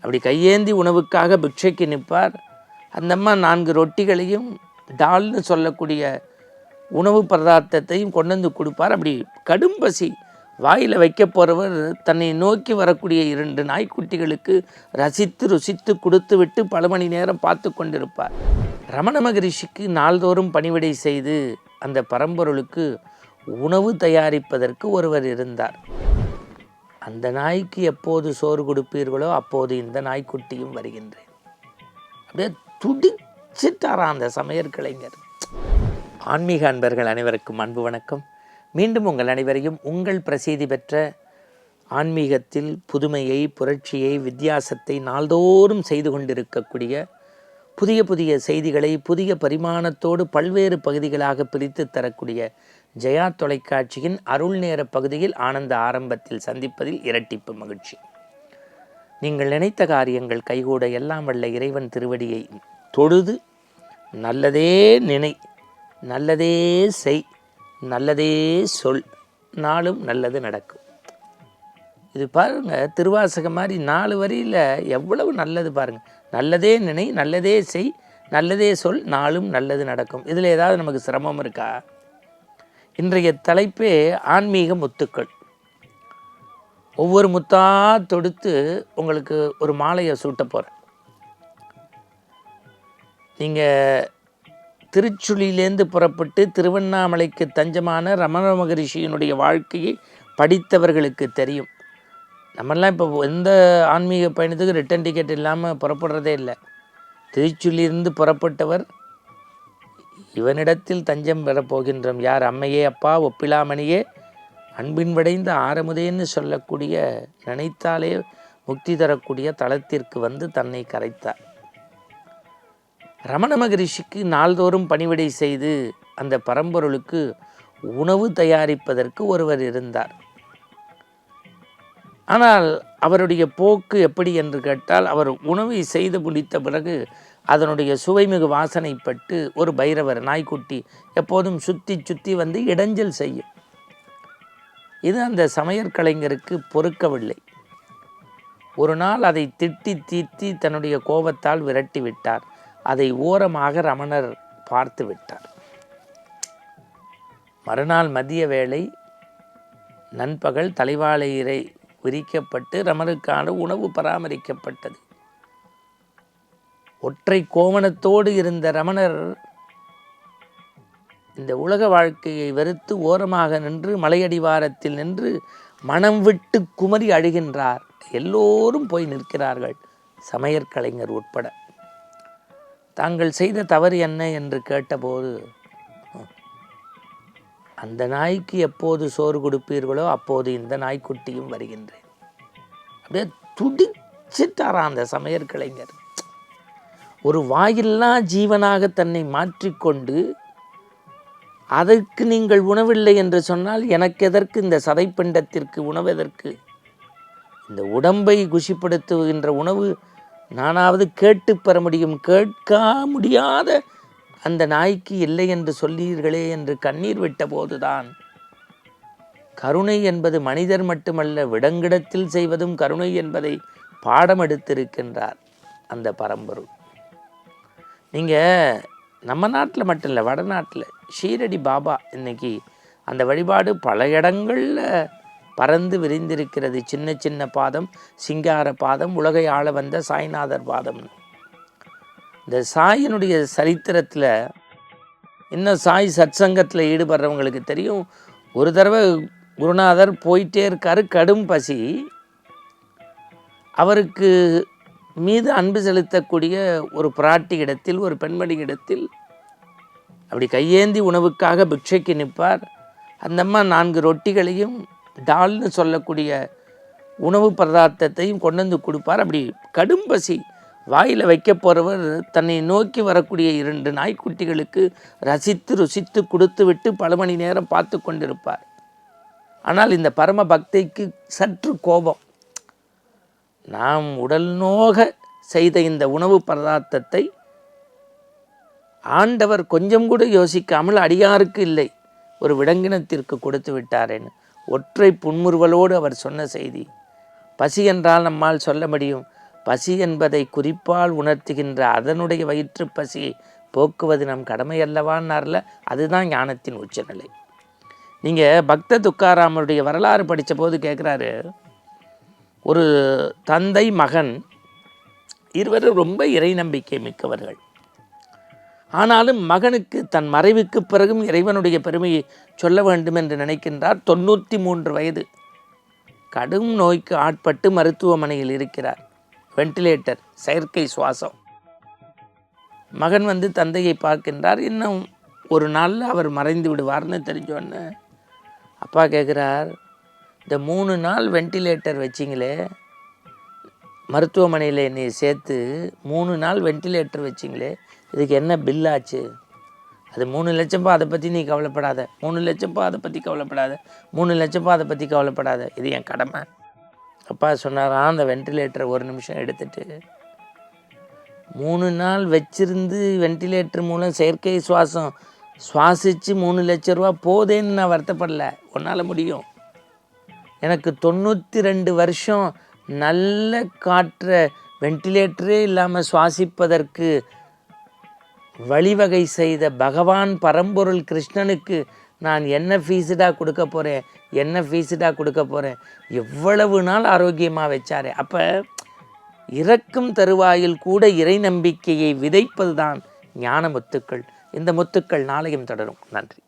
அப்படி கையேந்தி உணவுக்காக பிக்ஷைக்கு நிற்பார். அந்த அம்மா 4 ரொட்டிகளையும் டால்னு சொல்லக்கூடிய உணவு பதார்த்தத்தையும் கொண்டு வந்து கொடுப்பார். அப்படி கடும் பசி வாயில் வைக்க போகிறவர் தன்னை நோக்கி வரக்கூடிய 2 நாய்க்குட்டிகளுக்கு ரசித்து ருசித்து கொடுத்து விட்டு பல மணி நேரம் பார்த்து கொண்டிருப்பார். ரமண மகரிஷிக்கு நாள்தோறும் பணிவிடை செய்து அந்த பரம்பொருளுக்கு உணவு தயாரிப்பதற்கு ஒருவர் இருந்தார். அந்த நாய்க்கு எப்போது சோறு கொடுப்பீர்களோ அப்போது இந்த நாய்க்குட்டியும் வருகின்றேன். அப்படியே துடிச்சிட்டாராம் அந்த சமையற்கலைஞர். ஆன்மீக அன்பர்கள் அனைவருக்கும் அன்பு வணக்கம். மீண்டும் உங்கள் அனைவரையும் உங்கள் பிரசித்தி பெற்ற ஆன்மீகத்தில் புதுமையை, புரட்சியை, வித்தியாசத்தை நாள்தோறும் செய்து கொண்டிருக்கக்கூடிய புதிய புதிய செய்திகளை புதிய பரிமாணத்தோடு பல்வேறு பகுதிகளாக பிரித்து தரக்கூடிய ஜெயா தொலைக்காட்சியின் அருள் நேர பகுதியில் ஆனந்த ஆரம்பத்தில் சந்திப்பதில் இரட்டிப்பு மகிழ்ச்சி. நீங்கள் நினைத்த காரியங்கள் கைகூட எல்லாம் வல்ல இறைவன் திருவடியை தொழுது நல்லதே நினை, நல்லதே செய், நல்லதே சொல், நாளும் நல்லது நடக்கும். இது பாருங்கள், திருவாசகம் மாதிரி 4 வரியில் எவ்வளவு நல்லது பாருங்கள். நல்லதே நினை, நல்லதே செய், நல்லதே சொல், நாளும் நல்லது நடக்கும். இதில் ஏதாவது நமக்கு சிரமம் இருக்கா? இன்றைய தலைப்பே ஆன்மீக முத்துக்கள். ஒவ்வொரு முத்தா தொடுத்து உங்களுக்கு ஒரு மாலையை சூட்ட போகிறேன். நீங்கள் திருச்சுழியிலேருந்து புறப்பட்டு திருவண்ணாமலைக்கு தஞ்சமான ரமண மகரிஷியினுடைய வாழ்க்கையை படித்தவர்களுக்கு தெரியும். நம்மெல்லாம் இப்போ எந்த ஆன்மீக பயணத்துக்கு ரிட்டன் டிக்கெட் இல்லாமல் புறப்படுறதே இல்லை. திருச்சுழியிலிருந்து புறப்பட்டவர் இவனிடத்தில் தஞ்சம் பெறப்போகின்றோம். யார்? அம்மையே அப்பா ஒப்பிலாமணியே அன்பின் விடைந்த ஆரமுதேன்னு சொல்லக்கூடிய, நினைத்தாலே முக்தி தரக்கூடிய தளத்திற்கு வந்து தன்னை கரைத்தார். ரமண மகரிஷிக்கு நாள்தோறும் பணிவிடை செய்து அந்த பரம்பொருளுக்கு உணவு தயாரிப்பதற்கு ஒருவர் இருந்தார். ஆனால் அவருடைய போக்கு எப்படி என்று கேட்டால், அவர் உணவை செய்து முடித்த பிறகு அதனுடைய சுவைமிகு வாசனைப்பட்டு ஒரு பைரவர் நாய்க்குட்டி எப்போதும் சுற்றி சுற்றி வந்து இடைஞ்சல் செய்யும். இது அந்த சமையற்கலைஞருக்கு பொறுக்கவில்லை. ஒரு நாள் அதை திட்டி தீர்த்தி தன்னுடைய கோபத்தால் விரட்டி விட்டார். அதை ஓரமாக ரமணர் பார்த்து விட்டார். மறுநாள் மதிய வேளை நண்பகல் தலைவாழை இறை விரிக்கப்பட்டு ரமணருக்கான உணவு பராமரிக்கப்பட்டது. ஒற்றை கோவணத்தோடு இருந்த ரமணர் இந்த உலக வாழ்க்கையை வெறுத்து ஓரமாக நின்று மலையடிவாரத்தில் நின்று மனம் விட்டு குமரி அழுகின்றார். எல்லோரும் போய் நிற்கிறார்கள், சமையற்கலைஞர் உட்பட. தாங்கள் செய்த தவறு என்ன என்று கேட்டபோது, அந்த நாய்க்கு எப்போது சோறு கொடுப்பீர்களோ அப்போது இந்த நாய்க்குட்டியும் வருகின்றேன். அப்படியே துடிச்சிட்டாராம் அந்த சமையற்கலைஞர். ஒரு வாயில்லா ஜீவனாக தன்னை மாற்றிக்கொண்டு, அதற்கு நீங்கள் உணவில்லை என்று சொன்னால் எனக்கு எதற்கு இந்த சதைப்பிண்டத்திற்கு உணவு எதற்கு? இந்த உடம்பை குஷிப்படுத்துகின்ற உணவு நானாவது கேட்டு பெற முடியும், கேட்க முடியாத அந்த நாய்க்கு இல்லை என்று சொல்லீர்களே என்று கண்ணீர் விட்ட போதுதான் கருணை என்பது மனிதர் மட்டுமல்ல, விடங்கிடத்தில் செய்வதும் கருணை என்பதை பாடம் எடுத்திருக்கின்றார் அந்த பரம்பொருள். நீங்கள் நம்ம நாட்டில் மட்டும் இல்லை, வடநாட்டில் ஷீரடி பாபா இன்னைக்கு அந்த வழிபாடு பல இடங்களில் பறந்து விரிந்திருக்கிறது. சின்ன சின்ன பாதம், சிங்கார பாதம், உலகை ஆள வந்த சாய்நாதர் பாதம். இந்த சாயினுடைய சரித்திரத்தில் இன்னும் சாய் சத்சங்கத்தில் ஈடுபடுறவங்களுக்கு தெரியும். ஒரு தடவை குருநாதர் போயிட்டே இருக்காரு, கடும் பசி. அவருக்கு மீது அன்பு செலுத்தக்கூடிய ஒரு பிராட்டி இடத்தில், ஒரு பெண்மணி இடத்தில் அப்படி கையேந்தி உணவுக்காக பிக்ஷைக்கு நிற்பார். அந்த அம்மா 4 ரொட்டிகளையும் டால்னு சொல்லக்கூடிய உணவு பதார்த்தத்தையும் கொண்டு வந்து கொடுப்பார். அப்படி கடும் பசி வாயில் வைக்க போகிறவர் தன்னை நோக்கி வரக்கூடிய 2 நாய்க்குட்டிகளுக்கு ரசித்து ருசித்து கொடுத்து விட்டு பல மணி நேரம் பார்த்து கொண்டிருப்பார். ஆனால் இந்த பரம பக்திக்கு சற்று கோபம். நாம் உடல் நோக செய்த இந்த உணவு பதார்த்தத்தை ஆண்டவர் கொஞ்சம் கூட யோசிக்காமல் அடியாருக்கு இல்லை, ஒரு விலங்கினத்திற்கு கொடுத்து விட்டாரேன்னு ஒற்றை புன்முறுவலோடு அவர் சொன்ன செய்தி. பசி என்றால் நம்மால் சொல்ல முடியும், பசி என்பதை குறிப்பால் உணர்த்துகின்ற அதனுடைய வயிற்று பசியை போக்குவது நம் கடமை அல்லவான்னார்ல, அதுதான் ஞானத்தின் உச்சநிலை. நீங்கள் பக்த துக்காராமருடைய வரலாறு படித்த போது கேட்குறாரு, ஒரு தந்தை மகன் இருவரும் ரொம்ப இறை நம்பிக்கை மிக்கவர்கள். ஆனாலும் மகனுக்கு தன் மறைவுக்கு பிறகும் இறைவனுடைய பெருமையை சொல்ல வேண்டும் என்று நினைக்கின்றார். 93 வயது, கடும் நோய்க்கு ஆட்பட்டு மருத்துவமனையில் இருக்கிறார். வெண்டிலேட்டர், செயற்கை சுவாசம். மகன் தந்தையை பார்க்கின்றார். இன்னும் ஒரு நாளில் அவர் மறைந்து விடுவார்னு தெரிஞ்சோன்னு அப்பா கேட்குறார், இந்த 3 நாள் வெண்டிலேட்டர் வச்சிங்களே, மருத்துவமனையில் என்னை சேர்த்து 3 நாள் வெண்டிலேட்டர் வச்சிங்களே, இதுக்கு என்ன பில் ஆச்சு? அது 3 லட்சம்ப்பா, அதை பற்றி நீ கவலைப்படாத. 3 லட்சம்ப்பா, அதை பற்றி கவலைப்படாத. 3 லட்சம்ப்பா, அதை பற்றி கவலைப்படாத. இது என் கடமை. அப்பா சொன்னாராம், அந்த வெண்டிலேட்டரை ஒரு நிமிஷம் எடுத்துட்டு, 3 நாள் வச்சிருந்து வெண்டிலேட்டர் மூலம் செயற்கை சுவாசம் சுவாசித்து 3 லட்ச ரூபா போதேன்னு நான் வருத்தப்படல. உன்னால் முடியும். எனக்கு 92 வருஷம் நல்ல காற்றை வெண்டிலேட்டரே இல்லாமல் சுவாசிப்பதற்கு வழிவகை செய்த பகவான் பரம்பொருள் கிருஷ்ணனுக்கு நான் என்ன ஃபீஸுடாக கொடுக்க போகிறேன், என்ன ஃபீஸுடாக கொடுக்க போகிறேன். எவ்வளவு நாள் ஆரோக்கியமாக வச்சாரே. அப்போ இறக்கும் தருவாயில் கூட இறை நம்பிக்கையை விதைப்பது தான் ஞான முத்துக்கள். இந்த முத்துக்கள் நாளையும் தொடரும். நன்றி.